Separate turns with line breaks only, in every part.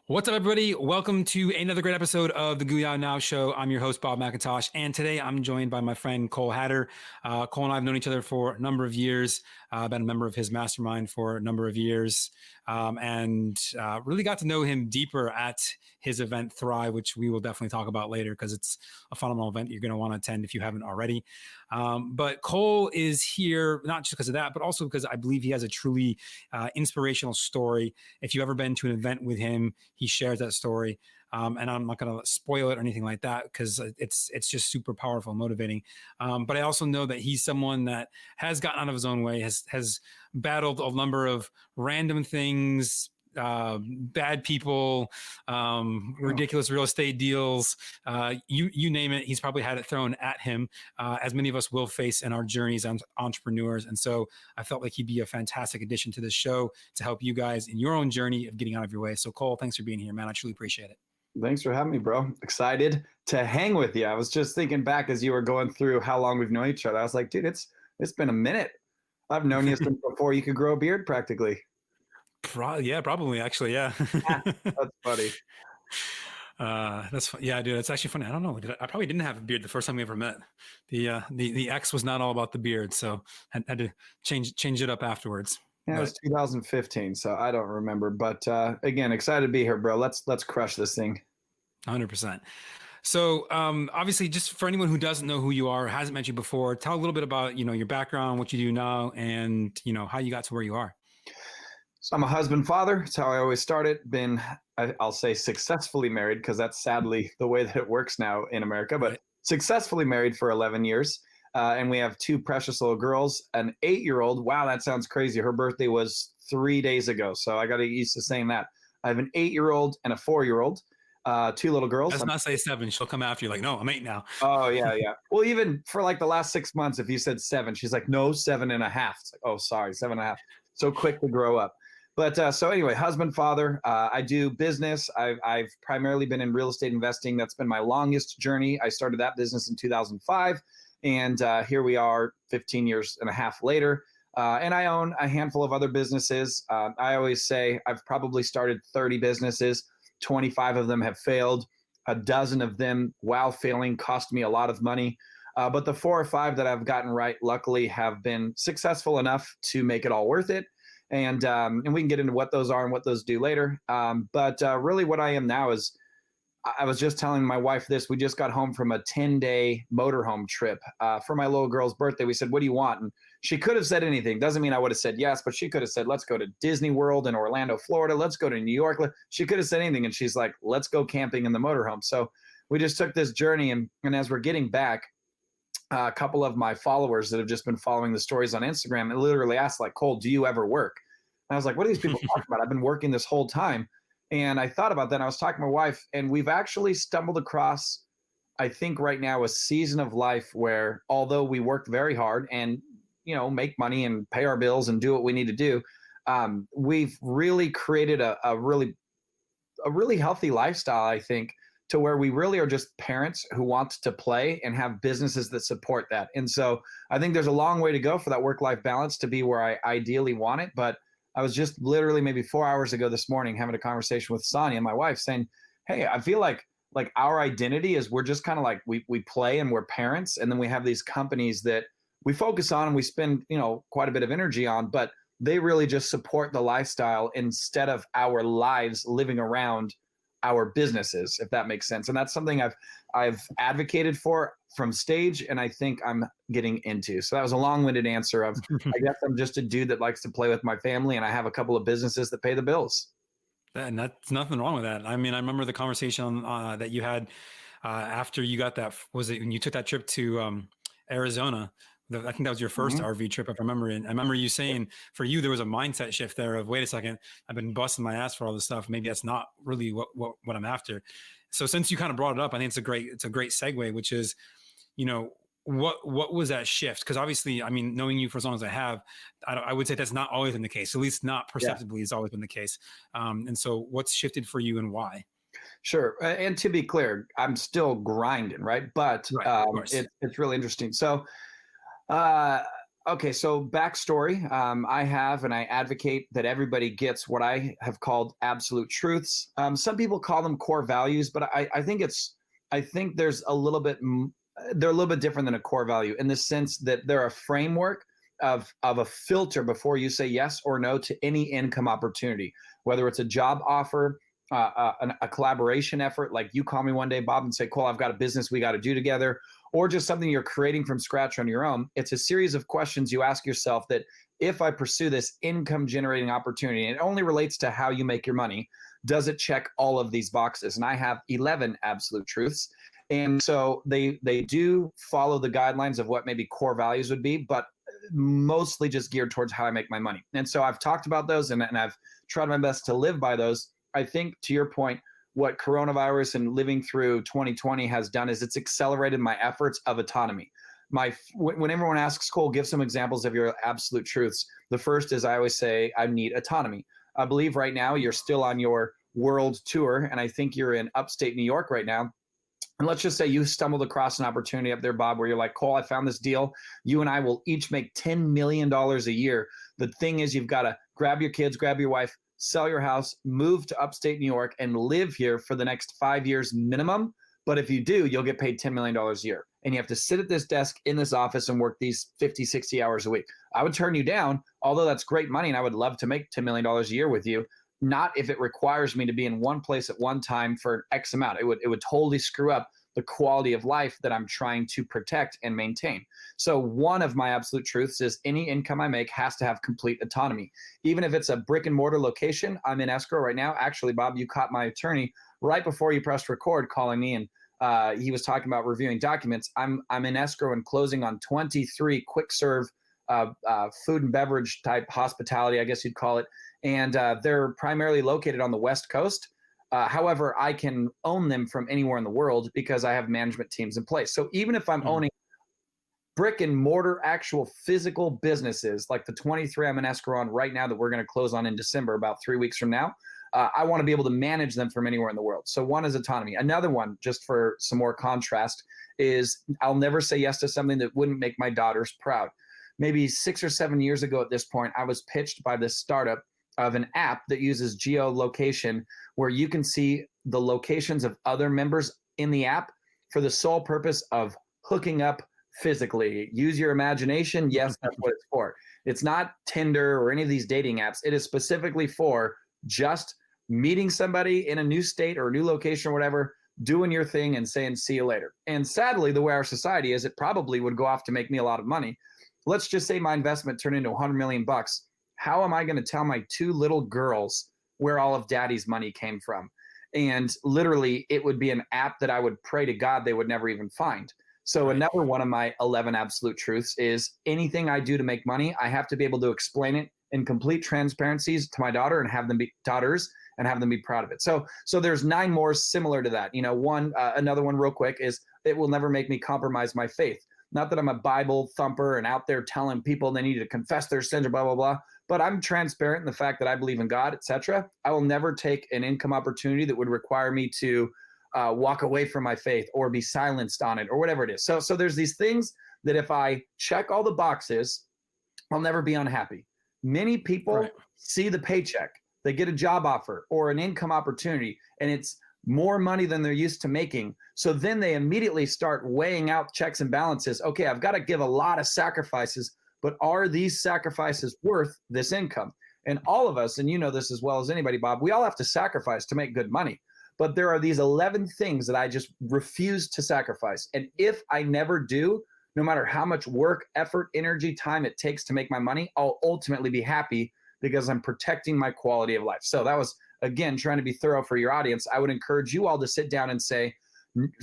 What's up, everybody? Welcome to another great episode of the GOOYOW Now Show. I'm your host, Bob McIntosh, and today I'm joined by my friend Cole Hatter. Cole and I have known each other for a number of years. I've been a member of his mastermind for a number of years, and really got to know him deeper at his event Thrive, which we will definitely talk about later because it's a phenomenal event you're going to want to attend if you haven't already. But Cole is here not just because of that, but also because I believe he has a truly inspirational story. If you've ever been to an event with him, he shares that story. And I'm not going to spoil it or anything like that because it's just super powerful and motivating. But I also know that he's someone that has gotten out of his own way, has battled a number of random things, bad people, ridiculous real estate deals, you name it. He's probably had it thrown at him, as many of us will face in our journeys as entrepreneurs. And so I felt like he'd be a fantastic addition to this show to help you guys in your own journey of getting out of your way. So Cole, thanks for being here, man. I truly appreciate it.
Thanks for having me, bro. Excited to hang with you. I was just thinking back as you were going through how long we've known each other. I was like, dude, it's been a minute. I've known you since before you could grow a beard practically.
Yeah, probably actually. Yeah.
That's funny.
That's fun. Yeah, dude. It's actually funny. I don't know. I probably didn't have a beard the first time we ever met. The X was not all about the beard, so I had to change it up afterwards.
Yeah, it was 2015, so I don't remember. But again, excited to be here, bro. Let's crush this thing.
100%. So obviously, just for anyone who doesn't know who you are, hasn't met you before, tell a little bit about your background, what you do now, and how you got to where you are.
So I'm a husband, father. That's how I always started. Been, I'll say, successfully married because that's sadly the way that it works now in America. But successfully married for 11 years. And we have two precious little girls, an 8-year-old. Wow, that sounds crazy. Her birthday was 3 days ago. So I got to get used to saying that. I have an 8-year-old and a 4-year-old, two little girls.
Let's not say 7. She'll come after you like, no, I'm 8 now.
Oh, yeah, yeah. Well, even for like the last 6 months, if you said 7, she's like, no, 7.5. It's like, oh, sorry, 7.5. So quick to grow up. But so anyway, husband, father, I do business. I've primarily been in real estate investing. That's been my longest journey. I started that business in 2005. And here we are 15 years and a half later. And I own a handful of other businesses. I always say I've probably started 30 businesses. 25 of them have failed. A dozen of them, while failing, cost me a lot of money. But the 4 or 5 that I've gotten right, luckily, have been successful enough to make it all worth it. And we can get into what those are and what those do later. But really what I am now is, I was just telling my wife this. We just got home from a 10-day motorhome trip for my little girl's birthday. We said, what do you want? And she could have said anything. Doesn't mean I would have said yes, but she could have said, let's go to Disney World in Orlando, Florida. Let's go to New York. She could have said anything. And she's like, let's go camping in the motorhome. So we just took this journey. And as we're getting back, a couple of my followers that have just been following the stories on Instagram literally asked, like, Cole, do you ever work? And I was like, what are these people talking about? I've been working this whole time. And I thought about that. And I was talking to my wife, and we've actually stumbled across, I think right now, a season of life where, although we work very hard and, make money and pay our bills and do what we need to do, we've really created a really healthy lifestyle, I think, to where we really are just parents who want to play and have businesses that support that. And so I think there's a long way to go for that work-life balance to be where I ideally want it. But I was just literally maybe 4 hours ago this morning having a conversation with Sonia, my wife, saying, hey, I feel like our identity is we're just kind of like we play and we're parents. And then we have these companies that we focus on and we spend, quite a bit of energy on, but they really just support the lifestyle instead of our lives living around our businesses, if that makes sense. And that's something I've advocated for from stage, and I think I'm getting into. So that was a long-winded answer of, I guess I'm just a dude that likes to play with my family, and I have a couple of businesses that pay the bills.
And that's nothing wrong with that. I mean, I remember the conversation that you had after you got that, was it when you took that trip to Arizona? I think that was your first RV trip, if I remember. And I remember you saying for you, there was a mindset shift there of, wait a second, I've been busting my ass for all this stuff. Maybe that's not really what I'm after. So since you kind of brought it up, I think it's a great segue, which is, what was that shift? Because obviously, I mean, knowing you for as long as I have, I would say that's not always been the case. At least not perceptibly, it's always been the case. And so what's shifted for you and why?
Sure. And to be clear, I'm still grinding, right? But it's really interesting. So Okay, so backstory. I have and I advocate that everybody gets what I have called absolute truths. Some people call them core values, but I think there's a little bit, they're a little bit different than a core value in the sense that they're a framework of a filter before you say yes or no to any income opportunity, whether it's a job offer, a collaboration effort, like you call me one day, Bob, and say, Cole, I've got a business we got to do together, or just something you're creating from scratch on your own. It's a series of questions you ask yourself that if I pursue this income generating opportunity, and it only relates to how you make your money, does it check all of these boxes? And I have 11 absolute truths. And so they do follow the guidelines of what maybe core values would be, but mostly just geared towards how I make my money. And so I've talked about those and I've tried my best to live by those. I think to your point, what coronavirus and living through 2020 has done is it's accelerated my efforts of autonomy. When everyone asks, Cole, give some examples of your absolute truths. The first is I always say I need autonomy. I believe right now you're still on your world tour, and I think you're in upstate New York right now. And let's just say you stumbled across an opportunity up there, Bob, where you're like, Cole, I found this deal. You and I will each make $10 million a year. The thing is, you've got to grab your kids, grab your wife, sell your house, move to upstate New York, and live here for the next 5 years minimum. But if you do, you'll get paid $10 million a year. And you have to sit at this desk in this office and work these 50, 60 hours a week. I would turn you down, although that's great money, and I would love to make $10 million a year with you. Not if it requires me to be in one place at one time for X amount. It would totally screw up the quality of life that I'm trying to protect and maintain. So one of my absolute truths is any income I make has to have complete autonomy. Even if it's a brick and mortar location, I'm in escrow right now. Actually, Bob, you caught my attorney right before you pressed record calling me, and he was talking about reviewing documents. I'm in escrow and closing on 23 quick serve food and beverage type hospitality, I guess you'd call it. And they're primarily located on the West Coast. However, I can own them from anywhere in the world because I have management teams in place. So even if I'm owning brick and mortar, actual physical businesses, like the 23 I'm in escrow on right now that we're going to close on in December, about 3 weeks from now, I want to be able to manage them from anywhere in the world. So one is autonomy. Another one, just for some more contrast, is I'll never say yes to something that wouldn't make my daughters proud. Maybe 6 or 7 years ago at this point, I was pitched by this startup of an app that uses geolocation, where you can see the locations of other members in the app for the sole purpose of hooking up physically. Use your imagination. Yes, that's what it's for. It's not Tinder or any of these dating apps. It is specifically for just meeting somebody in a new state or a new location or whatever, doing your thing and saying, see you later. And sadly, the way our society is, it probably would go off to make me a lot of money. Let's just say my investment turned into $100 million. How am I going to tell my 2 little girls where all of daddy's money came from? And literally, it would be an app that I would pray to God they would never even find. So another one of my 11 absolute truths is anything I do to make money, I have to be able to explain it in complete transparencies to my daughter and have them be daughters and have them be proud of it. So there's 9 more similar to that. You know, another one real quick is it will never make me compromise my faith. Not that I'm a Bible thumper and out there telling people they need to confess their sins or blah, blah, blah. But I'm transparent in the fact that I believe in God, etc. I will never take an income opportunity that would require me to walk away from my faith or be silenced on it or whatever it is. So there's these things that if I check all the boxes, I'll never be unhappy. Many people see the paycheck. They get a job offer or an income opportunity, and it's more money than they're used to making. So then they immediately start weighing out checks and balances. Okay, I've got to give a lot of sacrifices, but are these sacrifices worth this income? And all of us, and you know this as well as anybody, Bob, we all have to sacrifice to make good money. But there are these 11 things that I just refuse to sacrifice. And if I never do, no matter how much work, effort, energy, time it takes to make my money, I'll ultimately be happy because I'm protecting my quality of life. So that was, again, trying to be thorough for your audience. I would encourage you all to sit down and say,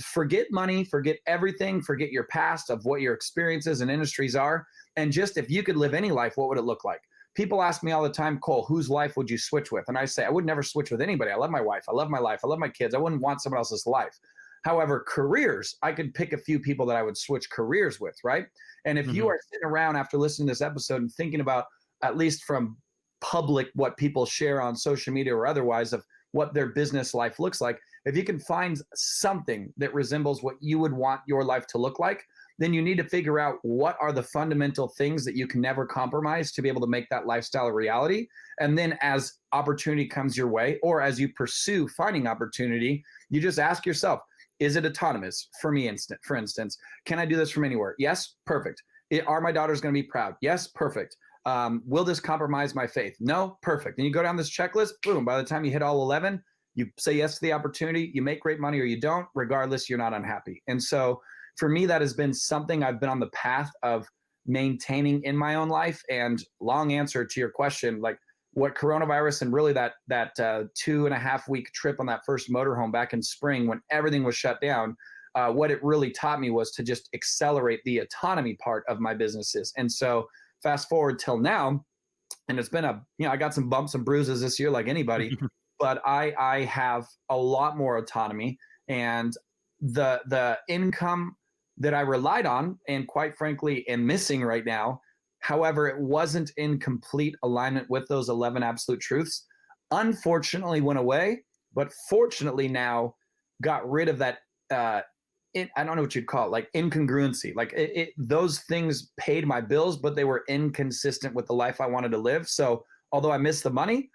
forget money, forget everything, forget your past of what your experiences and industries are. And just if you could live any life, what would it look like? People ask me all the time, Cole, whose life would you switch with? And I say, I would never switch with anybody. I love my wife. I love my life. I love my kids. I wouldn't want someone else's life. However, careers, I could pick a few people that I would switch careers with, right? And if you are sitting around after listening to this episode and thinking about, at least from public, what people share on social media or otherwise of what their business life looks like, if you can find something that resembles what you would want your life to look like, then you need to figure out what are the fundamental things that you can never compromise to be able to make that lifestyle a reality. And then as opportunity comes your way, or as you pursue finding opportunity, you just ask yourself, is it autonomous? For instance, can I do this from anywhere? Yes, perfect. Are my daughters going to be proud? Yes, perfect. Will this compromise my faith? No, perfect. And you go down this checklist, boom, by the time you hit all 11, you say yes to the opportunity, you make great money or you don't, regardless, you're not unhappy. And so for me, that has been something I've been on the path of maintaining in my own life. And long answer to your question, like what coronavirus and really that 2.5 week trip on that first motorhome back in spring when everything was shut down, what it really taught me was to just accelerate the autonomy part of my businesses. And so fast forward till now, and it's been I got some bumps and bruises this year like anybody, but I have a lot more autonomy, and the income that I relied on, and quite frankly am missing right now, however, it wasn't in complete alignment with those 11 absolute truths, unfortunately went away, but fortunately now got rid of that I don't know what you'd call it, like incongruency. Like those things paid my bills, but they were inconsistent with the life I wanted to live. So although I missed the money,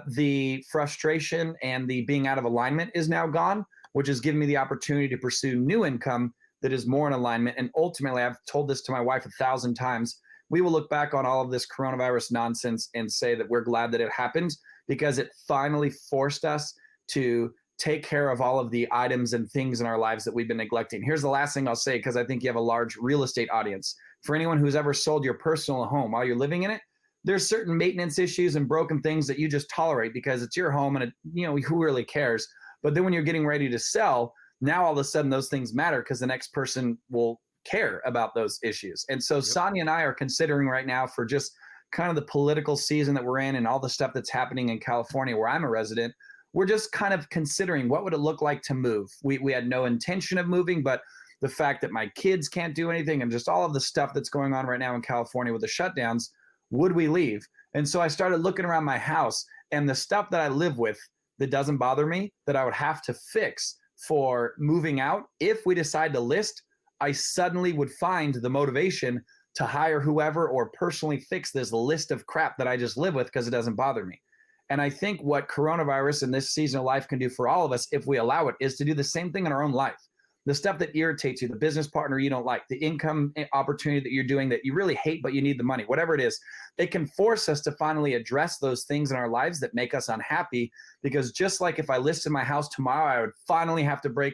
the frustration and the being out of alignment is now gone, which has given me the opportunity to pursue new income that is more in alignment. And ultimately, I've told this to my wife 1,000 times, we will look back on all of this coronavirus nonsense and say that we're glad that it happened, because it finally forced us to take care of all of the items and things in our lives that we've been neglecting. Here's the last thing I'll say, because I think you have a large real estate audience. For anyone who's ever sold your personal home while you're living in it, there's certain maintenance issues and broken things that you just tolerate because it's your home and who really cares? But then when you're getting ready to sell, now all of a sudden those things matter because the next person will care about those issues. And so Sonia and I are considering right now, for just kind of the political season that we're in and all the stuff that's happening in California where I'm a resident, we're just kind of considering what would it look like to move. We had no intention of moving, but the fact that my kids can't do anything and just all of the stuff that's going on right now in California with the shutdowns, would we leave? And so I started looking around my house, and the stuff that I live with that doesn't bother me, that I would have to fix for moving out, if we decide to list, I suddenly would find the motivation to hire whoever or personally fix this list of crap that I just live with because it doesn't bother me. And I think what coronavirus and this season of life can do for all of us, if we allow it, is to do the same thing in our own life. The stuff that irritates you, the business partner you don't like, the income opportunity that you're doing that you really hate, but you need the money, whatever it is, it can force us to finally address those things in our lives that make us unhappy. Because just like if I listed my house tomorrow, I would finally have to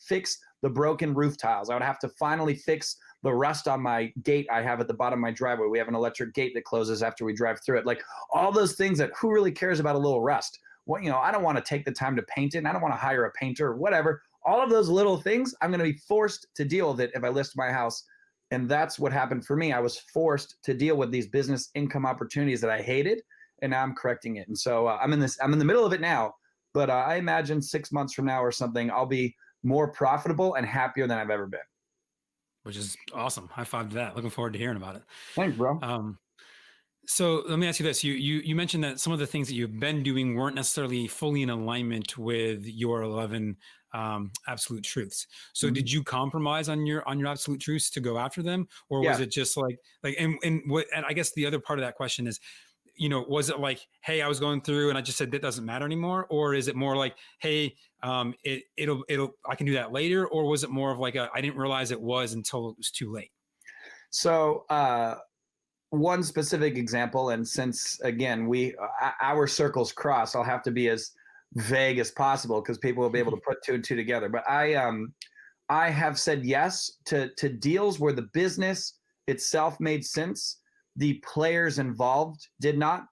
fix the broken roof tiles. I would have to finally fix the rust on my gate I have at the bottom of my driveway. We have an electric gate that closes after we drive through it. Like all those things that who really cares about a little rust? Well, I don't want to take the time to paint it. And I don't want to hire a painter or whatever. All of those little things, I'm going to be forced to deal with it if I list my house. And that's what happened for me. I was forced to deal with these business income opportunities that I hated, and now I'm correcting it. And so I'm in the middle of it now, but I imagine 6 months from now or something, I'll be more profitable and happier than I've ever been.
Which is awesome. High five to that. Looking forward to hearing about it.
Thanks, bro.
So let me ask you this. You mentioned that some of the things that you've been doing weren't necessarily fully in alignment with your 11 absolute truths. So did you compromise on your absolute truths to go after them? Or was it just and I guess the other part of that question is, was it like, hey, I was going through and I just said that doesn't matter anymore? Or is it more like, hey, I can do that later? Or was it more of like I didn't realize it was until it was too late?
So one specific example, and since again our circles cross, I'll have to be as vague as possible because people will be able to put two and two together. But I have said yes to deals where the business itself made sense. The players involved did not.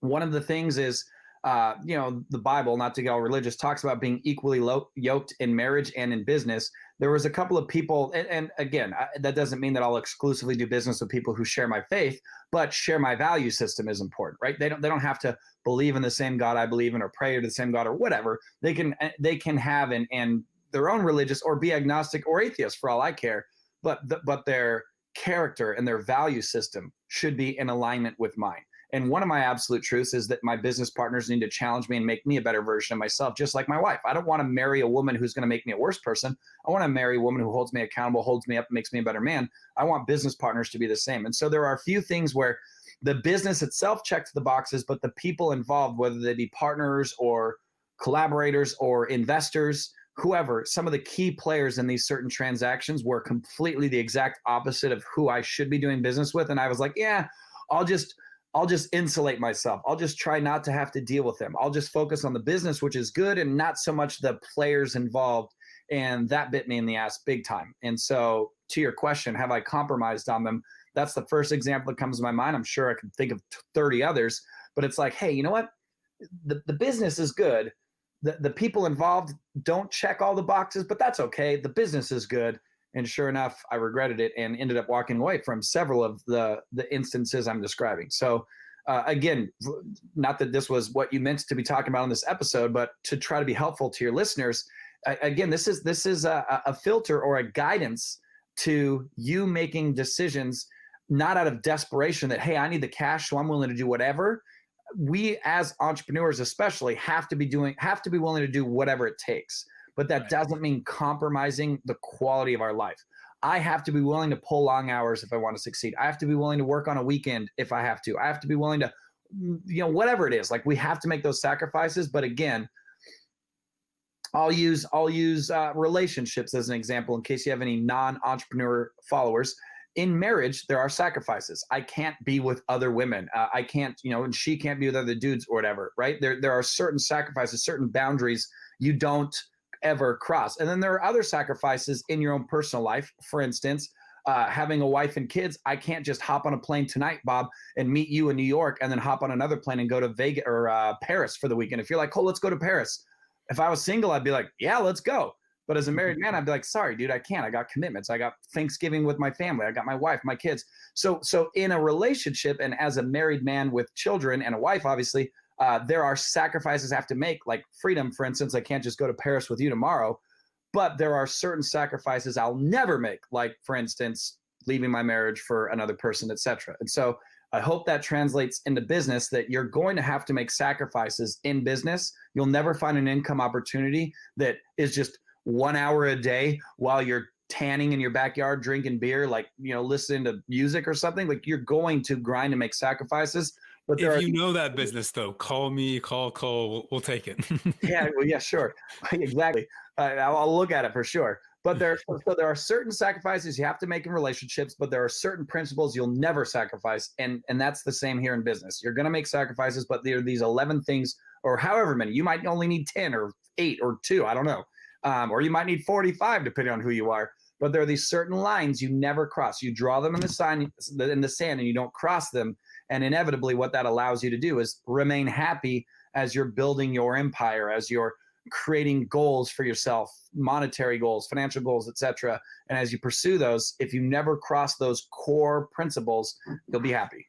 One of the things is, the Bible, not to get all religious, talks about being equally yoked in marriage and in business. There was a couple of people, and again, that doesn't mean that I'll exclusively do business with people who share my faith, but share my value system is important, right? They don't have to believe in the same God I believe in or pray to the same God or whatever. They can have and their own religious or be agnostic or atheist for all I care, but their character and their value system should be in alignment with mine. And one of my absolute truths is that my business partners need to challenge me and make me a better version of myself, just like my wife. I don't want to marry a woman who's going to make me a worse person. I want to marry a woman who holds me accountable, holds me up, and makes me a better man. I want business partners to be the same. And so there are a few things where the business itself checks the boxes, but the people involved, whether they be partners or collaborators or investors, whoever, some of the key players in these certain transactions were completely the exact opposite of who I should be doing business with. And I was like, yeah, I'll just insulate myself. I'll just try not to have to deal with them. I'll just focus on the business, which is good, and not so much the players involved. And that bit me in the ass big time. And so to your question, have I compromised on them? That's the first example that comes to my mind. I'm sure I could think of 30 others, but it's like, hey, you know what? The business is good. The people involved don't check all the boxes, but that's okay. The business is good. And sure enough, I regretted it and ended up walking away from several of the instances I'm describing. So again, not that this was what you meant to be talking about in this episode, but to try to be helpful to your listeners, again, this is a filter or a guidance to you making decisions, not out of desperation that, hey, I need the cash, so I'm willing to do whatever. We as entrepreneurs especially have to be willing to do whatever it takes. But that doesn't mean compromising the quality of our life. I have to be willing to pull long hours if I want to succeed. I have to be willing to work on a weekend if I have to. I have to be willing to, whatever it is. Like, we have to make those sacrifices. But again, I'll use relationships as an example in case you have any non-entrepreneur followers. In marriage, there are sacrifices. I can't be with other women. I can't, and she can't be with other dudes or whatever, right? There are certain sacrifices, certain boundaries you don't ever cross. And then there are other sacrifices in your own personal life. For instance, having a wife and kids, I can't just hop on a plane tonight, Bob, and meet you in New York and then hop on another plane and go to Vegas or Paris for the weekend. If you're like, oh, let's go to Paris. If I was single, I'd be like, yeah, let's go. But as a married man, I'd be like, sorry, dude, I can't. I got commitments. I got Thanksgiving with my family. I got my wife, my kids. So in a relationship and as a married man with children and a wife, obviously, there are sacrifices I have to make, like freedom, for instance. I can't just go to Paris with you tomorrow, but there are certain sacrifices I'll never make, like, for instance, leaving my marriage for another person, etc. And so I hope that translates into business, that you're going to have to make sacrifices in business. You'll never find an income opportunity that is just 1 hour a day while you're tanning in your backyard, drinking beer, like, listening to music or something. Like, you're going to grind and make sacrifices. But
if you know that business, though, call me, call Cole. We'll take it.
yeah, sure. Exactly. I'll look at it for sure. But there are certain sacrifices you have to make in relationships, but there are certain principles you'll never sacrifice. And that's the same here in business. You're going to make sacrifices, but there are these 11 things, or however many. You might only need 10 or 8 or 2. I don't know. Or you might need 45, depending on who you are. But there are these certain lines you never cross. You draw them in the sand, and you don't cross them. And inevitably, what that allows you to do is remain happy as you're building your empire, as you're creating goals for yourself, monetary goals, financial goals, etc. And as you pursue those, if you never cross those core principles, you'll be happy.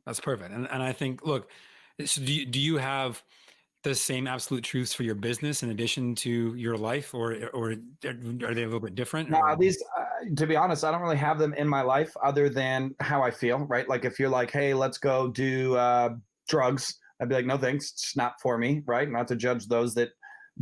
That's perfect. And I think, look, so do you have the same absolute truths for your business in addition to your life, or are they a little bit different?
No, these, to be honest, I don't really have them in my life other than how I feel, right? Like, if you're like, hey, let's go do drugs, I'd be like, no, thanks. It's not for me, right? Not to judge those that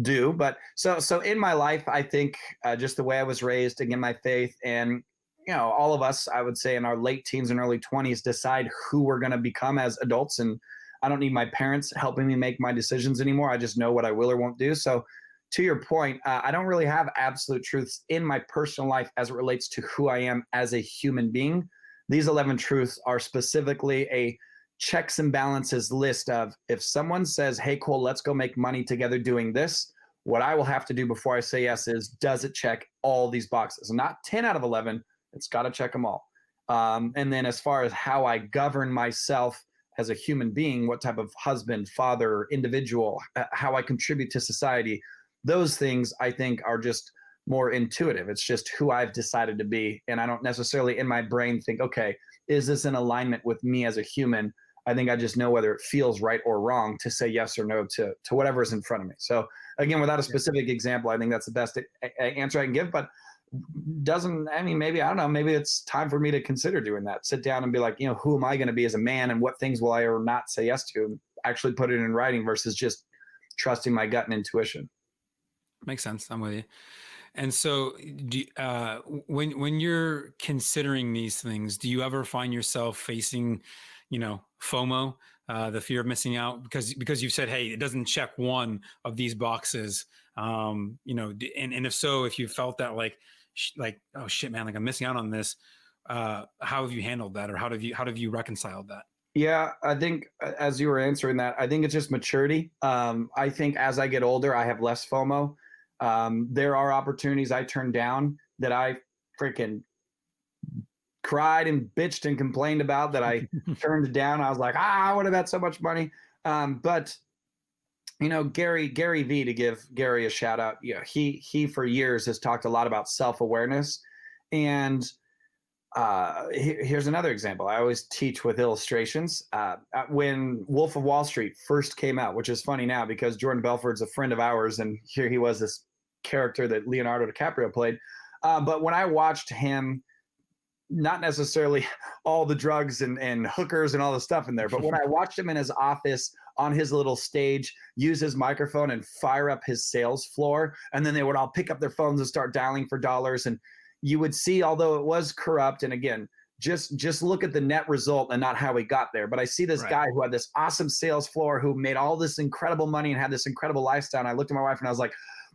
do. But so in my life, I think just the way I was raised, again, my faith, and, all of us, I would say, in our late teens and early 20s decide who we're going to become as adults. And I don't need my parents helping me make my decisions anymore. I just know what I will or won't do. So to your point, I don't really have absolute truths in my personal life as it relates to who I am as a human being. These 11 truths are specifically a checks and balances list of, if someone says, hey, Cole, let's go make money together doing this, what I will have to do before I say yes is, does it check all these boxes? Not 10 out of 11. It's got to check them all. And then as far as how I govern myself as a human being, what type of husband, father, individual, how I contribute to society, those things I think are just more intuitive. It's just who I've decided to be. And I don't necessarily in my brain think, okay, is this in alignment with me as a human? I think I just know whether it feels right or wrong to say yes or no to whatever is in front of me. So again, without a specific example, I think that's the best answer I can give. But I mean, maybe, I don't know, maybe it's time for me to consider doing that. Sit down and be like, who am I going to be as a man, and what things will I or not say yes to, and actually put it in writing versus just trusting my gut and intuition.
Makes sense. I'm with you. And so, when you're considering these things, do you ever find yourself facing, FOMO, the fear of missing out, because you've said, hey, it doesn't check one of these boxes, and if so, if you felt that like, oh shit, man, like I'm missing out on this, how have you handled that, or how have you reconciled that?
Yeah, I think as you were answering that, I think it's just maturity. I think as I get older, I have less FOMO. There are opportunities I turned down that I freaking cried and bitched and complained about that I turned down. I was like, I would have had so much money. But Gary V, to give Gary a shout out, he for years has talked a lot about self-awareness. And here's another example. I always teach with illustrations. When Wolf of Wall Street first came out, which is funny now because Jordan Belfort's a friend of ours, and here he was, this character that Leonardo DiCaprio played. But when I watched him, not necessarily all the drugs and hookers and all the stuff in there, but when I watched him in his office on his little stage, use his microphone and fire up his sales floor, and then they would all pick up their phones and start dialing for dollars, and you would see, although it was corrupt, and again, just look at the net result and not how he got there. But I see this guy who had this awesome sales floor, who made all this incredible money and had this incredible lifestyle. And I looked at my wife and I was like,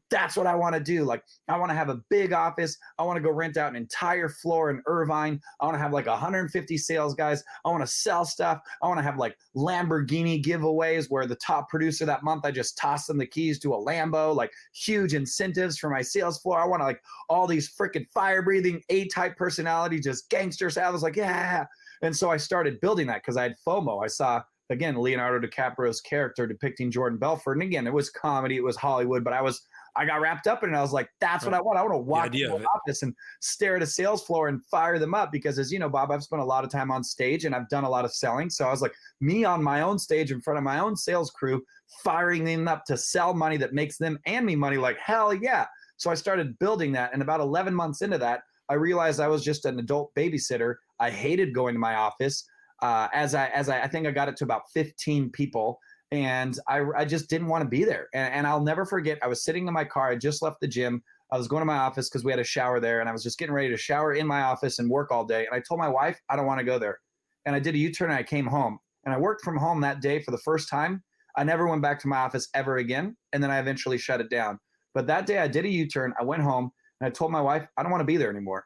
that's what I want to do. Like, I want to have a big office. I want to go rent out an entire floor in Irvine. I want to have like 150 sales guys. I want to sell stuff. I want to have like Lamborghini giveaways where the top producer that month, I just toss them the keys to a Lambo, like huge incentives for my sales floor. I want to like all these freaking fire breathing A-type personality, just gangsters. I was like, yeah. And so I started building that because I had FOMO. I saw, again, Leonardo DiCaprio's character depicting Jordan Belfort. And again, it was comedy, it was Hollywood, but I got wrapped up in it. I was like, that's what I want. I want to walk into the office and stare at a sales floor and fire them up because, as you know, Bob, I've spent a lot of time on stage and I've done a lot of selling. So I was like, me on my own stage in front of my own sales crew, firing them up to sell money that makes them and me money, like, hell yeah. So I started building that. And about 11 months into that, I realized I was just an adult babysitter. I hated going to my office. As I think I got it to about 15 people. And I just didn't want to be there. And I'll never forget, I was sitting in my car. I just left the gym. I was going to my office because we had a shower there. And I was just getting ready to shower in my office and work all day. And I told my wife, I don't want to go there. And I did a U-turn and I came home. And I worked from home that day for the first time. I never went back to my office ever again. And then I eventually shut it down. But that day I did a U-turn. I went home and I told my wife, I don't want to be there anymore.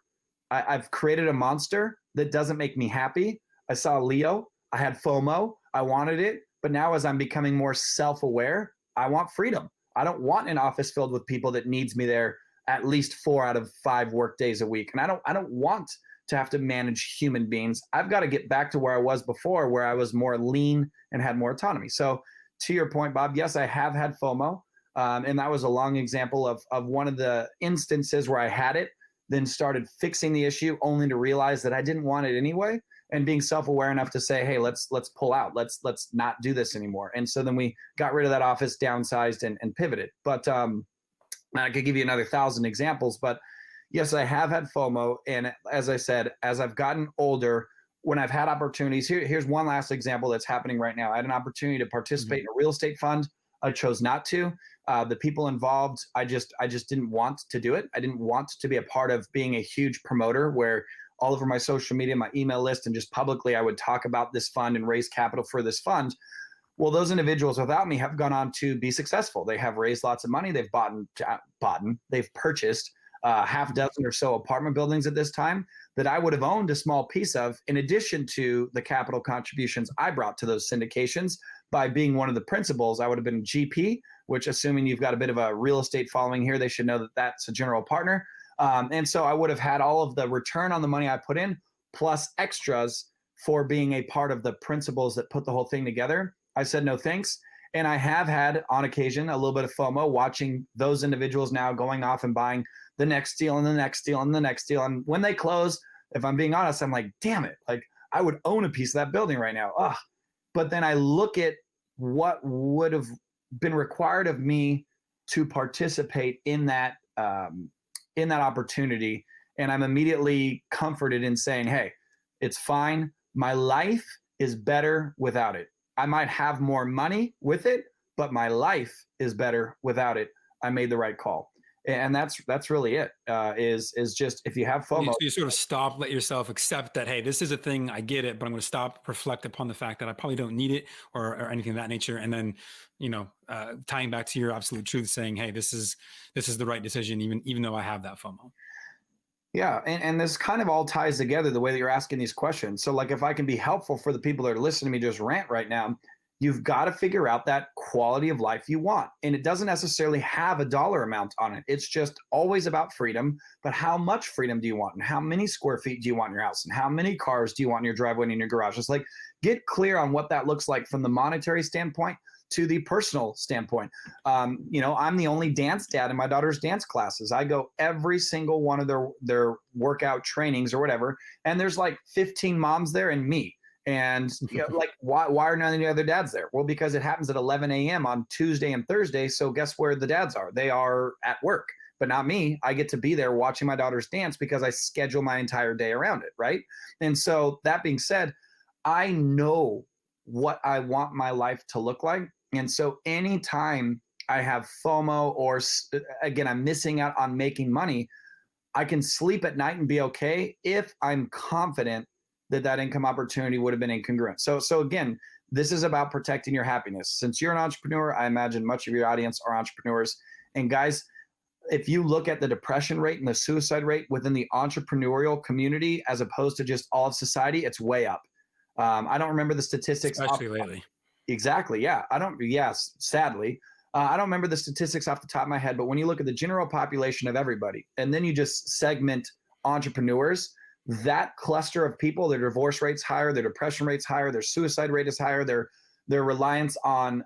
I've created a monster that doesn't make me happy. I saw Leo. I had FOMO. I wanted it. But now as I'm becoming more self-aware, I want freedom. I don't want an office filled with people that needs me there at least 4 out of 5 work days a week. And I don't want to have to manage human beings. I've got to get back to where I was before, where I was more lean and had more autonomy. So to your point, Bob, yes, I have had FOMO. And that was a long example of one of the instances where I had it, then started fixing the issue only to realize that I didn't want it anyway. And being self-aware enough to say, hey, let's pull out. Let's not do this anymore. And so then we got rid of that office, downsized, and pivoted. But I could give you another 1,000 examples. But yes, I have had FOMO. And as I said, as I've gotten older, when I've had opportunities, here's one last example that's happening right now. I had an opportunity to participate in a real estate fund. I chose not to. The people involved, I just didn't want to do it. I didn't want to be a part of being a huge promoter where all over my social media, my email list, and just publicly, I would talk about this fund and raise capital for this fund. Well, those individuals without me have gone on to be successful. They have raised lots of money. They've they've purchased half dozen or so apartment buildings at this time that I would have owned a small piece of, in addition to the capital contributions I brought to those syndications by being one of the principals. I would have been a GP, which, assuming you've got a bit of a real estate following here, they should know that that's a general partner. And so I would have had all of the return on the money I put in, plus extras for being a part of the principles that put the whole thing together. I said no thanks. And I have had, on occasion, a little bit of FOMO watching those individuals now going off and buying the next deal and the next deal and the next deal. And when they close, if I'm being honest, I'm like, damn it. Like, I would own a piece of that building right now. Ugh. But then I look at what would have been required of me to participate in that in that opportunity. And I'm immediately comforted in saying, hey, it's fine. My life is better without it. I might have more money with it, but my life is better without it. I made the right call. And that's really it. Is just, if you have FOMO.
So you sort of stop, let yourself accept that, hey, this is a thing, I get it, but I'm going to stop, reflect upon the fact that I probably don't need it, or anything of that nature. And then, tying back to your absolute truth, saying, hey, this is the right decision, even though I have that FOMO.
Yeah. And this kind of all ties together the way that you're asking these questions. So, like, if I can be helpful for the people that are listening to me just rant right now, you've got to figure out that quality of life you want. And it doesn't necessarily have a dollar amount on it. It's just always about freedom. But how much freedom do you want? And how many square feet do you want in your house? And how many cars do you want in your driveway and in your garage? It's like, get clear on what that looks like from the monetary standpoint to the personal standpoint. I'm the only dance dad in my daughter's dance classes. I go every single one of their workout trainings or whatever. And there's like 15 moms there and me. And like, why are none of the other dads there? Well, because it happens at 11 a.m. on Tuesday and Thursday. So guess where the dads are? They are at work, but not me. I get to be there watching my daughter's dance because I schedule my entire day around it, right? And so that being said, I know what I want my life to look like. And so anytime I have FOMO, or again, I'm missing out on making money, I can sleep at night and be okay if I'm confident that income opportunity would have been incongruent. So again, this is about protecting your happiness. Since you're an entrepreneur, I imagine much of your audience are entrepreneurs. And guys, if you look at the depression rate and the suicide rate within the entrepreneurial community, as opposed to just all of society, it's way up. I don't remember the statistics.
Especially lately.
Exactly. Yeah. Sadly. I don't remember the statistics off the top of my head, but when you look at the general population of everybody, and then you just segment entrepreneurs, that cluster of people, their divorce rate's higher, their depression rate's higher, their suicide rate is higher, their reliance on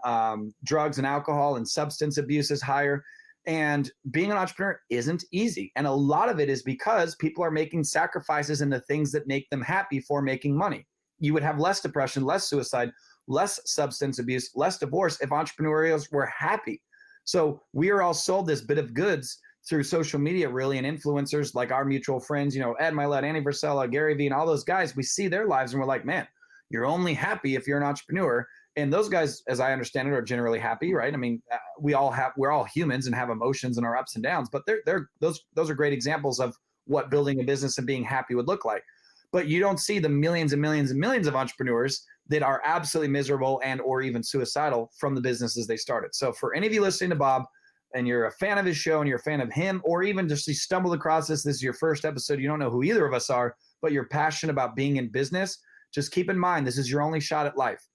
drugs and alcohol and substance abuse is higher. And being an entrepreneur isn't easy. And a lot of it is because people are making sacrifices in the things that make them happy for making money. You would have less depression, less suicide, less substance abuse, less divorce if entrepreneurs were happy. So we are all sold this bit of goods through social media, really, and influencers like our mutual friends, Ed Milet, Annie Versella, Gary Vee, and all those guys. We see their lives and we're like, man, you're only happy if you're an entrepreneur. And those guys, as I understand it, are generally happy, right? I mean, we're all humans and have emotions and our ups and downs, but those are great examples of what building a business and being happy would look like. But you don't see the millions and millions and millions of entrepreneurs that are absolutely miserable and or even suicidal from the businesses they started. So for any of you listening to Bob, and you're a fan of his show and you're a fan of him, or even just you stumbled across this is your first episode, you don't know who either of us are, but you're passionate about being in business, just keep in mind, this is your only shot at life.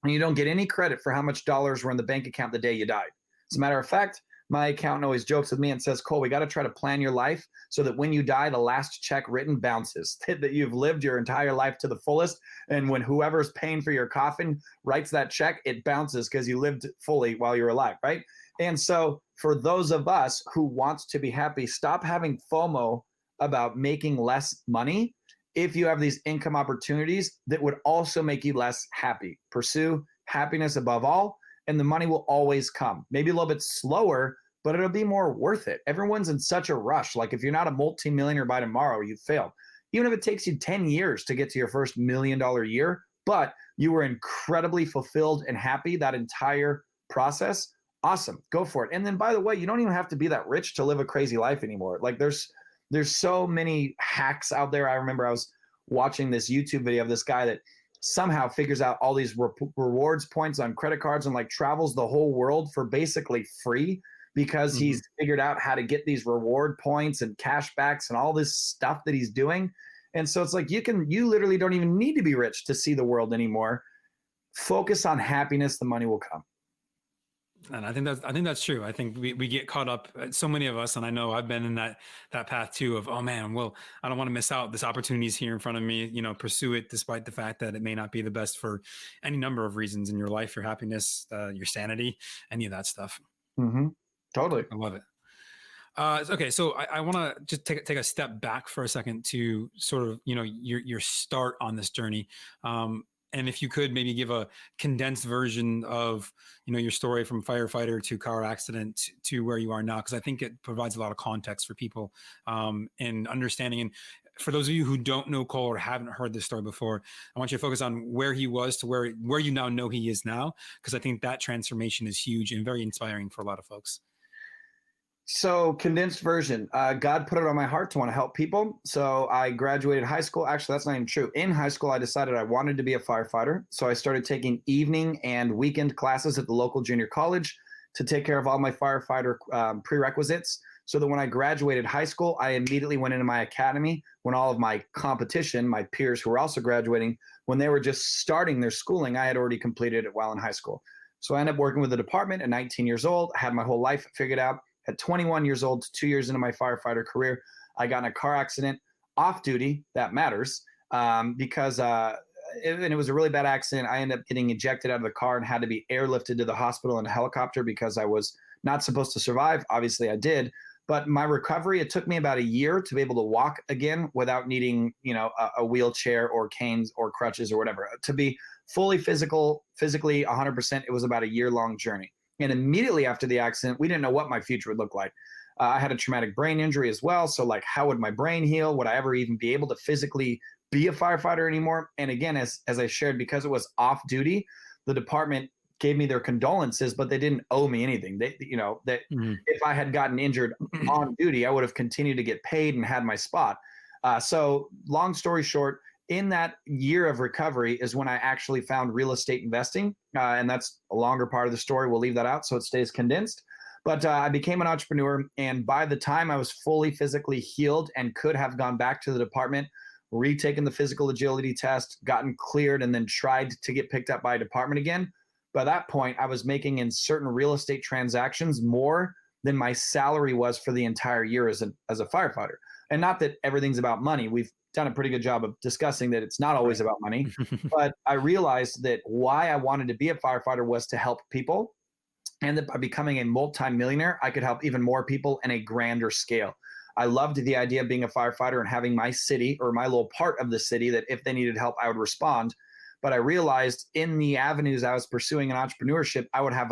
And you don't get any credit for how much dollars were in the bank account the day you died. As a matter of fact, my accountant always jokes with me and says, Cole, we got to try to plan your life so that when you die, the last check written bounces, that you've lived your entire life to the fullest. And when whoever's paying for your coffin writes that check, it bounces because you lived fully while you were alive, right? And so for those of us who want to be happy, stop having FOMO about making less money if you have these income opportunities that would also make you less happy. Pursue happiness above all, and the money will always come. Maybe a little bit slower, but it'll be more worth it. Everyone's in such a rush. Like if you're not a multimillionaire by tomorrow, you've failed. Even if it takes you 10 years to get to your first $1 million year, but you were incredibly fulfilled and happy that entire process, awesome, go for it. And then, by the way, you don't even have to be that rich to live a crazy life anymore. Like there's so many hacks out there. I remember I was watching this YouTube video of this guy that somehow figures out all these rewards points on credit cards and like travels the whole world for basically free because he's figured out how to get these reward points and cashbacks and all this stuff that he's doing. And so it's like you literally don't even need to be rich to see the world anymore. Focus on happiness, the money will come.
And I think that's true. I think we get caught up, so many of us, and I know I've been in that path too of, oh man, well, I don't want to miss out. This opportunity is here in front of me, pursue it despite the fact that it may not be the best for any number of reasons in your life, your happiness, your sanity, any of that stuff.
Mm-hmm. Totally.
I love it. Okay. So I want to just take a step back for a second to sort of, your start on this journey. And if you could maybe give a condensed version of, your story from firefighter to car accident to where you are now, because I think it provides a lot of context for people and understanding. And for those of you who don't know Cole or haven't heard this story before, I want you to focus on where he was to where you now know he is now, because I think that transformation is huge and very inspiring for a lot of folks.
So condensed version, God put it on my heart to want to help people. So I graduated high school. Actually, that's not even true. In high school, I decided I wanted to be a firefighter. So I started taking evening and weekend classes at the local junior college to take care of all my firefighter prerequisites. So that when I graduated high school, I immediately went into my academy when all of my competition, my peers who were also graduating, when they were just starting their schooling, I had already completed it while in high school. So I ended up working with the department at 19 years old, had my whole life figured out. At 21 years old, 2 years into my firefighter career, I got in a car accident off duty. That matters because it was a really bad accident. I ended up getting ejected out of the car and had to be airlifted to the hospital in a helicopter because I was not supposed to survive. Obviously, I did. But my recovery, it took me about a year to be able to walk again without needing, a wheelchair or canes or crutches or whatever. To be fully physically 100%, it was about a year-long journey. And immediately after the accident, we didn't know what my future would look like. I had a traumatic brain injury as well. So like, how would my brain heal? Would I ever even be able to physically be a firefighter anymore? And again, as I shared, because it was off duty, the department gave me their condolences, but they didn't owe me anything. If I had gotten injured on duty, I would have continued to get paid and had my spot. So long story short, in that year of recovery is when I actually found real estate investing. And that's a longer part of the story. We'll leave that out so it stays condensed. But I became an entrepreneur. And by the time I was fully physically healed and could have gone back to the department, retaken the physical agility test, gotten cleared, and then tried to get picked up by a department again, by that point, I was making in certain real estate transactions more than my salary was for the entire year as a firefighter. And not that everything's about money. We've done a pretty good job of discussing that it's not always about money, but I realized that why I wanted to be a firefighter was to help people, and that by becoming a multimillionaire, I could help even more people in a grander scale. I loved the idea of being a firefighter and having my city or my little part of the city that if they needed help, I would respond. But I realized in the avenues I was pursuing in entrepreneurship, I would have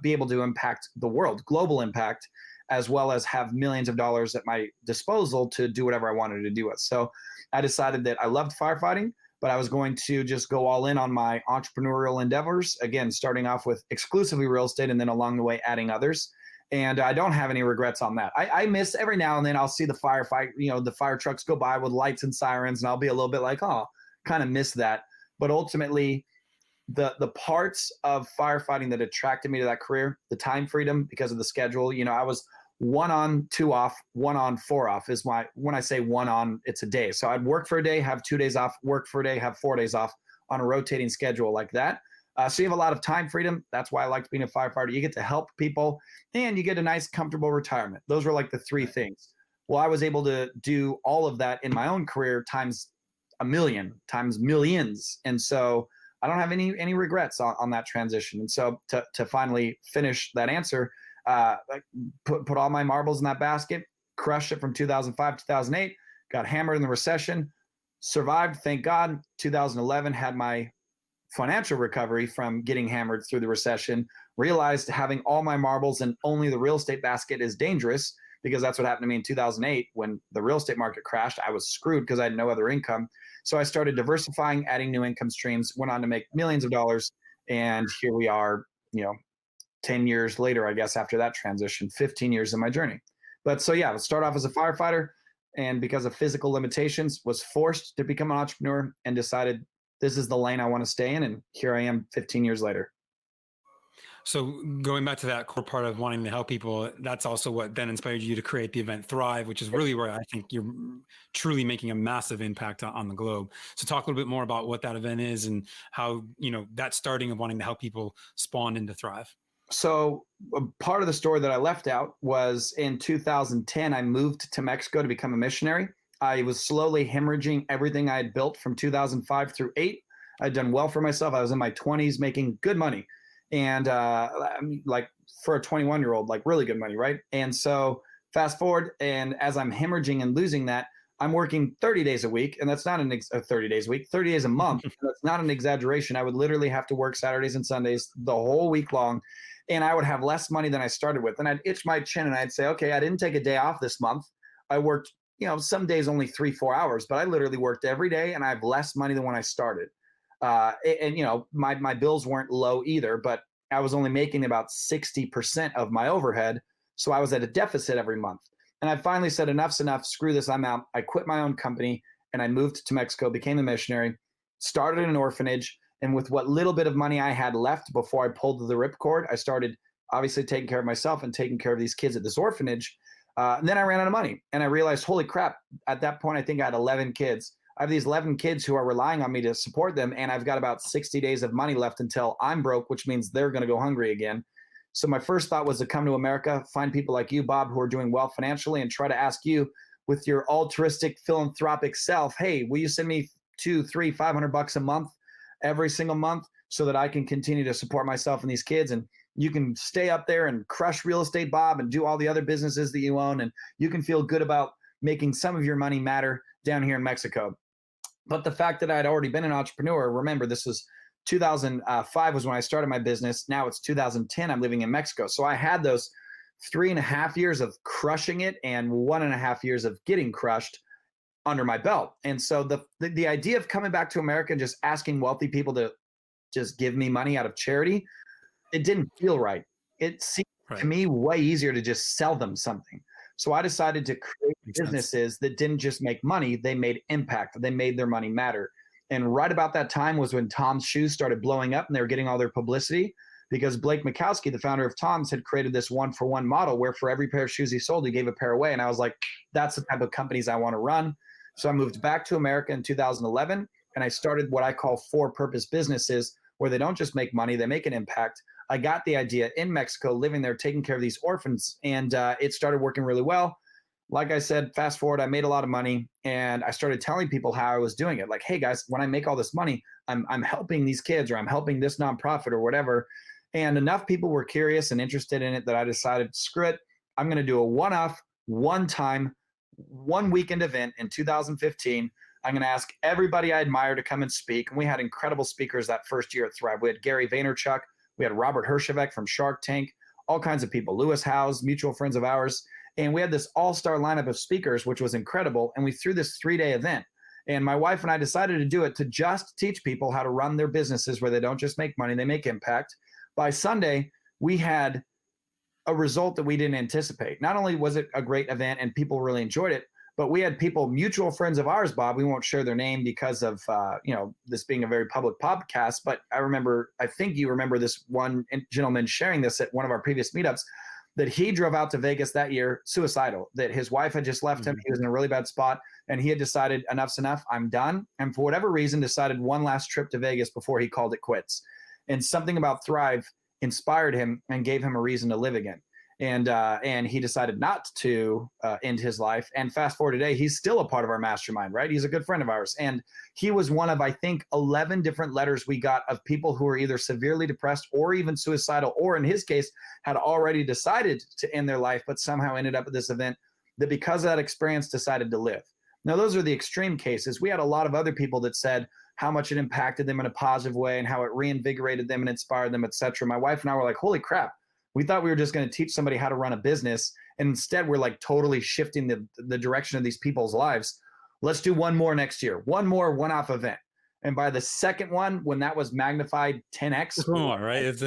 be able to impact the world, global impact, as well as have millions of dollars at my disposal to do whatever I wanted to do with. So I decided that I loved firefighting, but I was going to just go all in on my entrepreneurial endeavors. Again, starting off with exclusively real estate and then along the way adding others. And I don't have any regrets on that. I miss every now and then I'll see the firefight, the fire trucks go by with lights and sirens, and I'll be a little bit like, oh, kind of miss that. But ultimately, the parts of firefighting that attracted me to that career, the time freedom because of the schedule, I was 1 on, 2 off, 1 on, 4 off is when I say 1 on, it's a day. So I'd work for a day, have 2 days off, work for a day, have 4 days off on a rotating schedule like that. So you have a lot of time freedom. That's why I liked being a firefighter. You get to help people and you get a nice, comfortable retirement. Those were like the 3 things. Well, I was able to do all of that in my own career times a million, times millions. And so I don't have any regrets on that transition. And so to finally finish that answer, put all my marbles in that basket, crushed it from 2005, 2008, got hammered in the recession, survived, thank God. 2011 had my financial recovery from getting hammered through the recession, realized having all my marbles in only the real estate basket is dangerous, because that's what happened to me in 2008 when the real estate market crashed. I was screwed because I had no other income. So I started diversifying, adding new income streams, went on to make millions of dollars. And here we are, 10 years later, I guess, after that transition, 15 years in my journey. But so yeah, I start off as a firefighter, and because of physical limitations, was forced to become an entrepreneur and decided this is the lane I want to stay in. And here I am 15 years later.
So going back to that core part of wanting to help people, that's also what then inspired you to create the event Thrive, which is really where I think you're truly making a massive impact on the globe. So talk a little bit more about what that event is and how, that starting of wanting to help people spawned into Thrive.
So part of the story that I left out was in 2010, I moved to Mexico to become a missionary. I was slowly hemorrhaging everything I had built from 2005 through 8. I'd done well for myself. I was in my 20s making good money. And like for a 21-year-old, like really good money, right? And so fast forward, and as I'm hemorrhaging and losing that, I'm working 30 days a week, and that's not 30 days a week, 30 days a month. That's not an exaggeration. I would literally have to work Saturdays and Sundays the whole week long, and I would have less money than I started with. And I'd itch my chin and I'd say, okay, I didn't take a day off this month. I worked, some days only 3-4 hours, but I literally worked every day, and I have less money than when I started. My bills weren't low either, but I was only making about 60% of my overhead. So I was at a deficit every month. And I finally said, enough's enough. Screw this. I'm out. I quit my own company and I moved to Mexico, became a missionary, started an orphanage. And with what little bit of money I had left before I pulled the ripcord, I started obviously taking care of myself and taking care of these kids at this orphanage. And then I ran out of money and I realized, holy crap. At that point, I think I had 11 kids. I have these 11 kids who are relying on me to support them. And I've got about 60 days of money left until I'm broke, which means they're going to go hungry again. So my first thought was to come to America, find people like you, Bob, who are doing well financially, and try to ask you with your altruistic, philanthropic self, hey, will you send me $200, $300, $500 a month every single month so that I can continue to support myself and these kids? And you can stay up there and crush real estate, Bob, and do all the other businesses that you own. And you can feel good about making some of your money matter down here in Mexico. But the fact that I'd already been an entrepreneur, remember, this was 2005 was when I started my business. Now it's 2010. I'm living in Mexico. So I had those 3.5 years of crushing it and 1.5 years of getting crushed under my belt. And so the idea of coming back to America and just asking wealthy people to just give me money out of charity, it didn't feel right. It seemed to me way easier to just sell them something. So I decided to create businesses that didn't just make money, they made impact. They made their money matter. And right about that time was when Tom's shoes started blowing up and they were getting all their publicity because Blake Mikowski, the founder of Tom's, had created this 1-for-1 model where for every pair of shoes he sold, he gave a pair away. And I was like, that's the type of companies I want to run. So I moved back to America in 2011 and I started what I call for-purpose businesses where they don't just make money, they make an impact. I got the idea in Mexico, living there, taking care of these orphans, and it started working really well. Like I said, fast forward, I made a lot of money and I started telling people how I was doing it. Like, hey guys, when I make all this money, I'm helping these kids or I'm helping this nonprofit or whatever. And enough people were curious and interested in it that I decided, screw it. I'm going to do a one-off, one-time, one-weekend event in 2015. I'm going to ask everybody I admire to come and speak. And we had incredible speakers that first year at Thrive. We had Gary Vaynerchuk. We had Robert Herjavec from Shark Tank, all kinds of people, Lewis Howes, mutual friends of ours. And we had this all-star lineup of speakers, which was incredible. And we threw this 3-day event. And my wife and I decided to do it to just teach people how to run their businesses where they don't just make money, they make impact. By Sunday, we had a result that we didn't anticipate. Not only was it a great event and people really enjoyed it, but we had people, mutual friends of ours, Bob, we won't share their name because of, this being a very public podcast. But I think you remember this one gentleman sharing this at one of our previous meetups, that he drove out to Vegas that year suicidal, that his wife had just left him. He was in a really bad spot and he had decided enough's enough. I'm done. And for whatever reason, decided one last trip to Vegas before he called it quits. And something about Thrive inspired him and gave him a reason to live again. And he decided not to end his life. And fast forward today, he's still a part of our mastermind, right? He's a good friend of ours. And he was one of, I think, 11 different letters we got of people who were either severely depressed or even suicidal, or in his case, had already decided to end their life, but somehow ended up at this event that because of that experience decided to live. Now, those are the extreme cases. We had a lot of other people that said how much it impacted them in a positive way and how it reinvigorated them and inspired them, et cetera. My wife and I were like, holy crap. We thought we were just going to teach somebody how to run a business. And instead, we're like totally shifting the direction of these people's lives. Let's do one more next year, one more one-off event. And by the second one, when that was magnified 10x.
Just one more, right? It's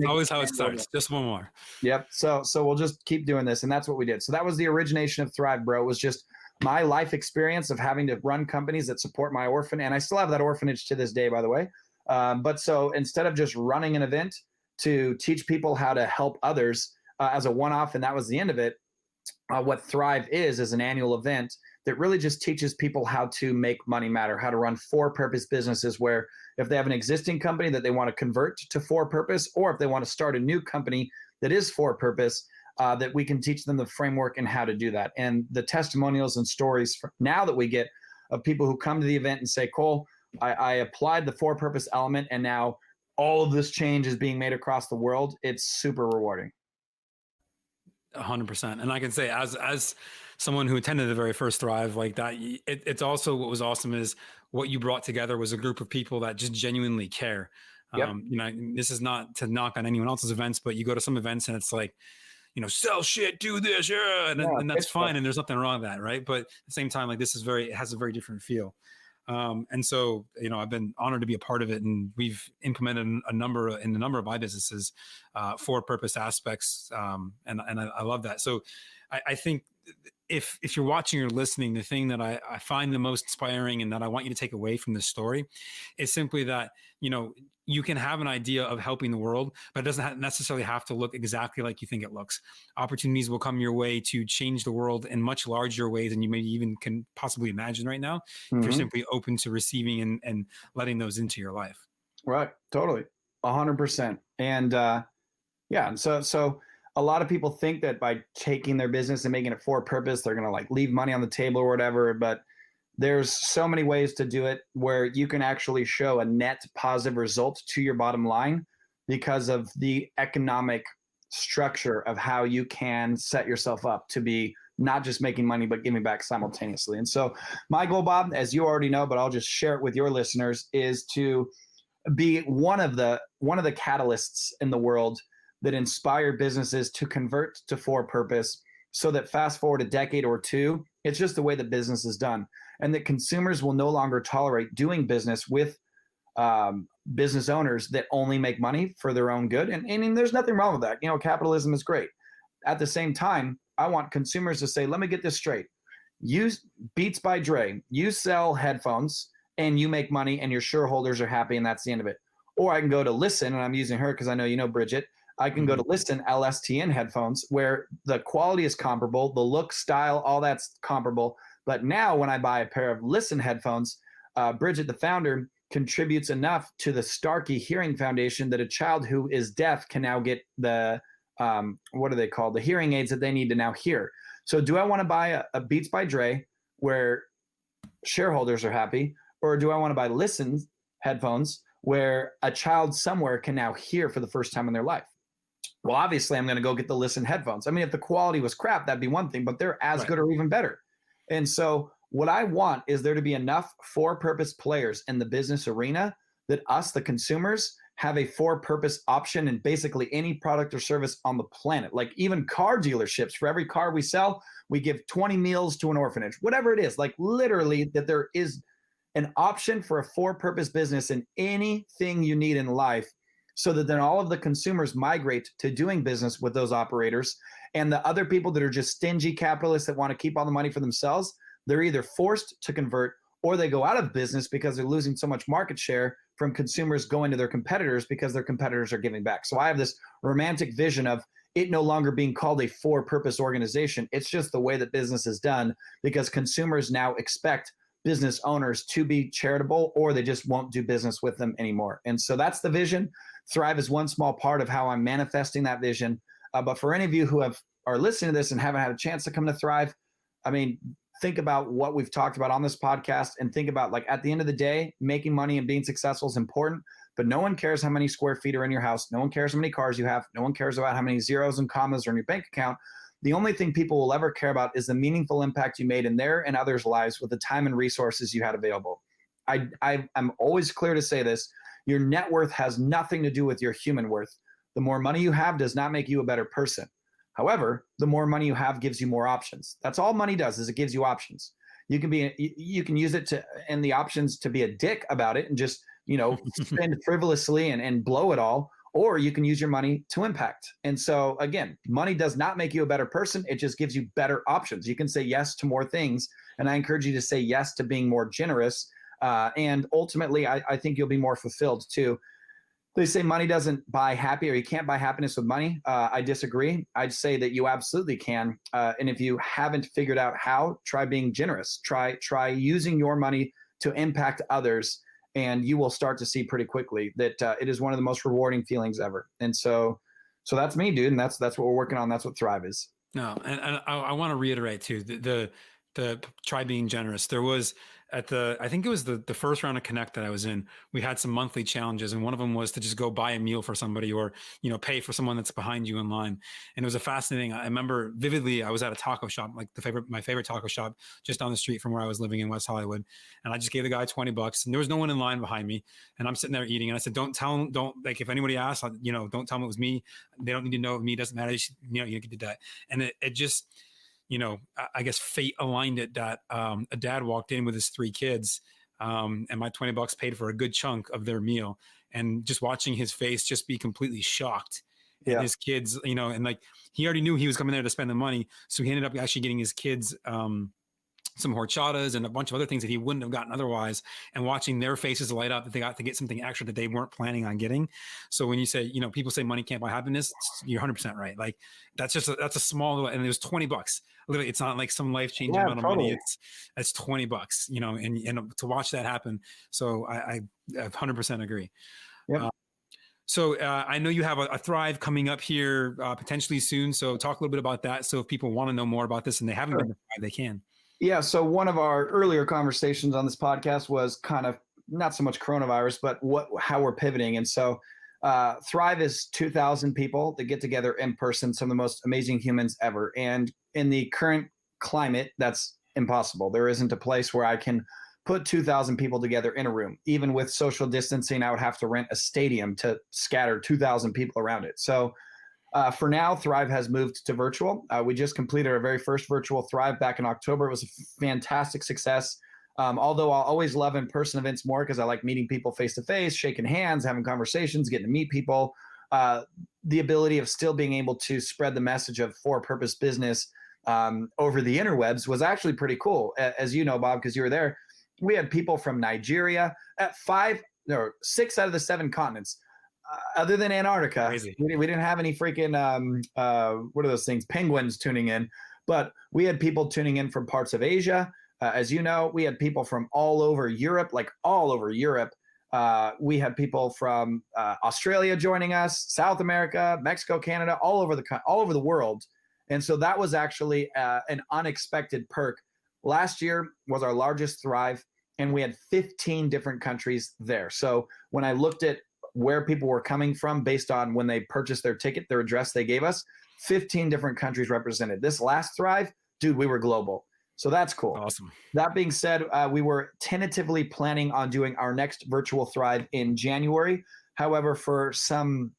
always how it starts. Just one more.
Yep. So we'll just keep doing this. And that's what we did. So that was the origination of Thrive, bro. It was just my life experience of having to run companies that support my orphan. And I still have that orphanage to this day, by the way. But so instead of just running an event, to teach people how to help others as a one-off, and that was the end of it. What Thrive is an annual event that really just teaches people how to make money matter, how to run for-purpose businesses where if they have an existing company that they want to convert to for-purpose, or if they want to start a new company that is for-purpose, that we can teach them the framework and how to do that. And the testimonials and stories now that we get of people who come to the event and say, Cole, I applied the for-purpose element and now all of this change is being made across the world. It's super rewarding.
100%. And I can say as someone who attended the very first Thrive, like that, it's also what was awesome is what you brought together was a group of people that just genuinely care.
Yep.
This is not to knock on anyone else's events, but you go to some events and it's like, sell shit, do this, yeah, and that's fine, and there's nothing wrong with that, right? But at the same time, like this is it has a very different feel. And so, I've been honored to be a part of it, and we've implemented in a number of my businesses for purpose aspects, and I love that. So, I think if you're watching or listening, the thing that I find the most inspiring and that I want you to take away from this story is simply that, you can have an idea of helping the world, but it doesn't necessarily have to look exactly like you think it looks. Opportunities will come your way to change the world in much larger ways than you maybe even can possibly imagine right now. If you're simply open to receiving and letting those into your life.
Right. Totally. 100%. And yeah. And so a lot of people think that by taking their business and making it for purpose, they're going to like leave money on the table or whatever. But there's so many ways to do it where you can actually show a net positive result to your bottom line because of the economic structure of how you can set yourself up to be not just making money, but giving back simultaneously. And so my goal, Bob, as you already know, but I'll just share it with your listeners, is to be one of the catalysts in the world that inspire businesses to convert to for purpose, so that fast forward a decade or two, it's just the way that business is done. And that consumers will no longer tolerate doing business with business owners that only make money for their own good. And there's nothing wrong with that. Capitalism is great. At the same time, I want consumers to say, let me get this straight. Use Beats by Dre. You sell headphones and you make money and your shareholders are happy and that's the end of it. Or I can go to Listen, and I'm using her because I know you know Bridget. I can go to Listen LSTN headphones where the quality is comparable, the look, style, all that's comparable. But now when I buy a pair of Listen headphones, Bridget, the founder, contributes enough to the Starkey Hearing Foundation that a child who is deaf can now get the, what are they called? The hearing aids that they need to now hear. So do I want to buy a Beats by Dre where shareholders are happy? Or do I want to buy Listen headphones where a child somewhere can now hear for the first time in their life? Well, obviously, I'm going to go get the Listen headphones. I mean, if the quality was crap, that'd be one thing, but they're as good or even better. And so what I want is there to be enough for-purpose players in the business arena that us, the consumers, have a for-purpose option in basically any product or service on the planet. Like even car dealerships, for every car we sell, we give 20 meals to an orphanage, whatever it is. Like literally that there is an option for a for-purpose business in anything you need in life, so that then all of the consumers migrate to doing business with those operators. And the other people that are just stingy capitalists that want to keep all the money for themselves, they're either forced to convert or they go out of business because they're losing so much market share from consumers going to their competitors because their competitors are giving back. So I have this romantic vision of it no longer being called a for-purpose organization. It's just the way that business is done because consumers now expect business owners to be charitable or they just won't do business with them anymore. And so that's the vision. Thrive is one small part of how I'm manifesting that vision. But for any of you who are listening to this and haven't had a chance to come to Thrive, I mean, think about what we've talked about on this podcast and think about, like, at the end of the day, making money and being successful is important, but no one cares how many square feet are in your house. No one cares how many cars you have. No one cares about how many zeros and commas are in your bank account. The only thing people will ever care about is the meaningful impact you made in their and others' lives with the time and resources you had available. I'm always clear to say this. Your net worth has nothing to do with your human worth. The more money you have does not make you a better person. However, the more money you have gives you more options. That's all money does, is it gives you options. You can use it to, and the options to be a dick about it and just, spend frivolously and blow it all, or you can use your money to impact. And so again, money does not make you a better person. It just gives you better options. You can say yes to more things. And I encourage you to say yes to being more generous. And ultimately, I think you'll be more fulfilled too. They say money doesn't buy happy, or you can't buy happiness with money. I disagree. I'd say that you absolutely can. And if you haven't figured out how, try being generous. Try using your money to impact others, and you will start to see pretty quickly that it is one of the most rewarding feelings ever. And so that's me, dude. And that's what we're working on. That's what Thrive is.
No, and I want to reiterate too, the try being generous. There was I think it was the first round of Connect that I was in, we had some monthly challenges, and one of them was to just go buy a meal for somebody, or, pay for someone that's behind you in line. And it was a fascinating, I remember vividly, I was at a taco shop, like my favorite taco shop just down the street from where I was living in West Hollywood. And I just gave the guy $20, and there was no one in line behind me. And I'm sitting there eating, and I said, don't like, if anybody asks, don't tell them it was me. They don't need to know it was me. It doesn't matter. You can do that. And it just, I guess fate aligned it that a dad walked in with his 3 kids, and my $20 paid for a good chunk of their meal. And just watching his face just be completely shocked. And his kids, and like, he already knew he was coming there to spend the money. So he ended up actually getting his kids some horchatas and a bunch of other things that he wouldn't have gotten otherwise, and watching their faces light up that they got to get something extra that they weren't planning on getting. So when you say, people say money can't buy happiness, you're 100% right. Like, that's a small, and it was $20. Literally, it's not like some life-changing amount of money. It's $20, and to watch that happen. So I 100% agree.
Yep.
So I know you have a Thrive coming up here potentially soon. So talk a little bit about that. So if people want to know more about this and they haven't been to Thrive, they can.
Yeah. So one of our earlier conversations on this podcast was kind of not so much coronavirus, but how we're pivoting. And so Thrive is 2,000 people that get together in person, some of the most amazing humans ever. And in the current climate, that's impossible. There isn't a place where I can put 2,000 people together in a room. Even with social distancing, I would have to rent a stadium to scatter 2,000 people around it. So for now, Thrive has moved to virtual. We just completed our very first virtual Thrive back in October. It was a fantastic success. Although I'll always love in-person events more because I like meeting people face-to-face, shaking hands, having conversations, getting to meet people. The ability of still being able to spread the message of for-purpose business over the interwebs was actually pretty cool. As you know, Bob, because you were there, we had people from Nigeria at 6 out of the 7 continents. Other than Antarctica, we didn't have any freaking what are those things? Penguins tuning in, but we had people tuning in from parts of Asia. As you know, we had people from all over Europe, like all over Europe. We had people from Australia joining us, South America, Mexico, Canada, all over the world. And so that was actually an unexpected perk. Last year was our largest Thrive, and we had 15 different countries there. So when I looked at where people were coming from based on when they purchased their ticket, their address they gave us, 15 different countries represented. This last Thrive, dude, we were global. So that's cool.
Awesome.
That being said, we were tentatively planning on doing our next virtual Thrive in January. However, for some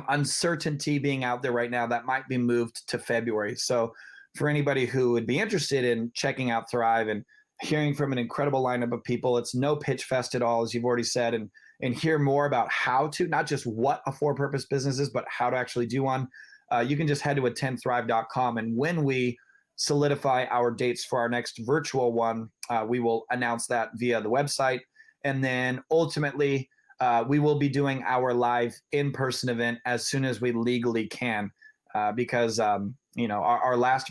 uncertainty being out there right now, that might be moved to February. So for anybody who would be interested in checking out Thrive and hearing from an incredible lineup of people, it's no pitch fest at all, as you've already said, and hear more about how to, not just what a for-purpose business is, but how to actually do one, you can just head to attendthrive.com. And when we solidify our dates for our next virtual one, we will announce that via the website. And then ultimately, we will be doing our live in-person event as soon as we legally can, because our last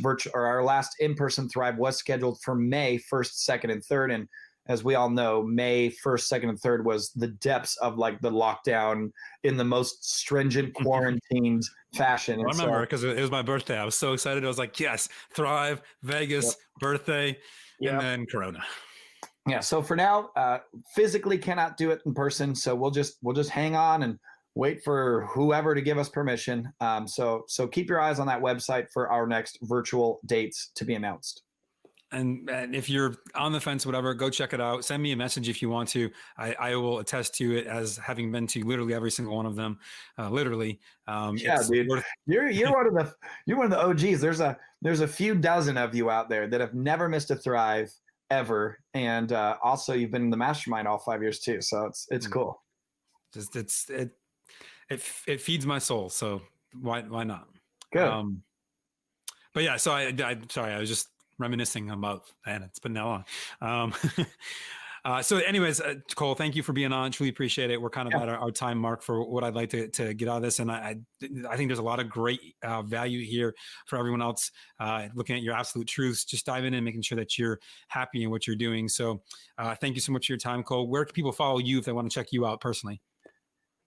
in-person Thrive was scheduled for May 1st, 2nd, and 3rd. And as we all know, May 1st, 2nd, and 3rd was the depths of like the lockdown in the most stringent quarantined fashion.
I remember because it was my birthday. I was so excited. I was like, yes, Thrive, Vegas, birthday, and then Corona.
Yeah. So for now, physically cannot do it in person. So we'll just hang on and wait for whoever to give us permission. So keep your eyes on that website for our next virtual dates to be announced.
And if you're on the fence, whatever, go check it out. Send me a message if you want to. I will attest to it as having been to literally every single one of them. Literally.
Yeah, dude. You're one of the OGs. There's a few dozen of you out there that have never missed a Thrive ever, and also you've been in the mastermind all 5 years too. So it's cool.
Just it feeds my soul. So why not?
Good.
But yeah. So sorry, I was just reminiscing about, and it's been that long. So anyways, Cole, thank you for being on. Truly appreciate it. We're kind of at our time mark for what I'd like to get out of this. And I think there's a lot of great value here for everyone else, looking at your absolute truths, just diving in and making sure that you're happy in what you're doing. So thank you so much for your time, Cole. Where can people follow you if they want to check you out personally?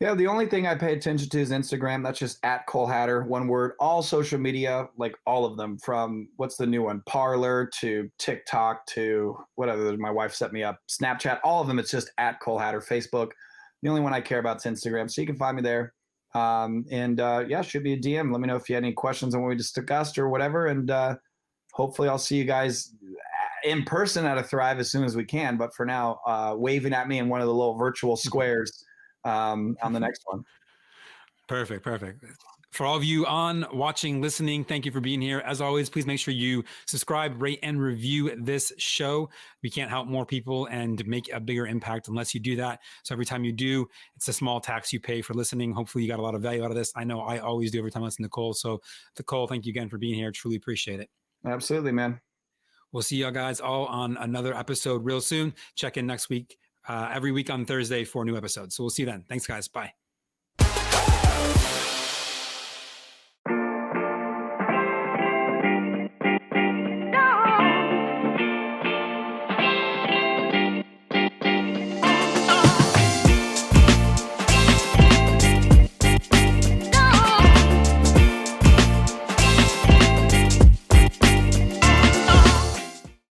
Yeah, the only thing I pay attention to is Instagram. That's just at Cole Hatter, one word. All social media, like all of them, from what's the new one, Parlor to TikTok to whatever. My wife set me up, Snapchat, all of them. It's just at Cole Hatter. Facebook, the only one I care about is Instagram. So you can find me there. Yeah, shoot me a DM. Let me know if you had any questions on what we discussed or whatever. And hopefully I'll see you guys in person at a Thrive as soon as we can. But for now, waving at me in one of the little virtual squares on the next one.
Perfect. For all of you on, watching, listening, thank you for being here. As always, please make sure you subscribe, rate, and review this show. We can't help more people and make a bigger impact unless you do that. So every time you do, it's a small tax you pay for listening. Hopefully you got a lot of value out of this. I know I always do every time I listen to Cole. So Cole, thank you again for being here. Truly appreciate it.
Absolutely, man.
We'll see y'all guys all on another episode real soon. Check in next week, every week on Thursday for a new episode. So we'll see you then. Thanks, guys. Bye.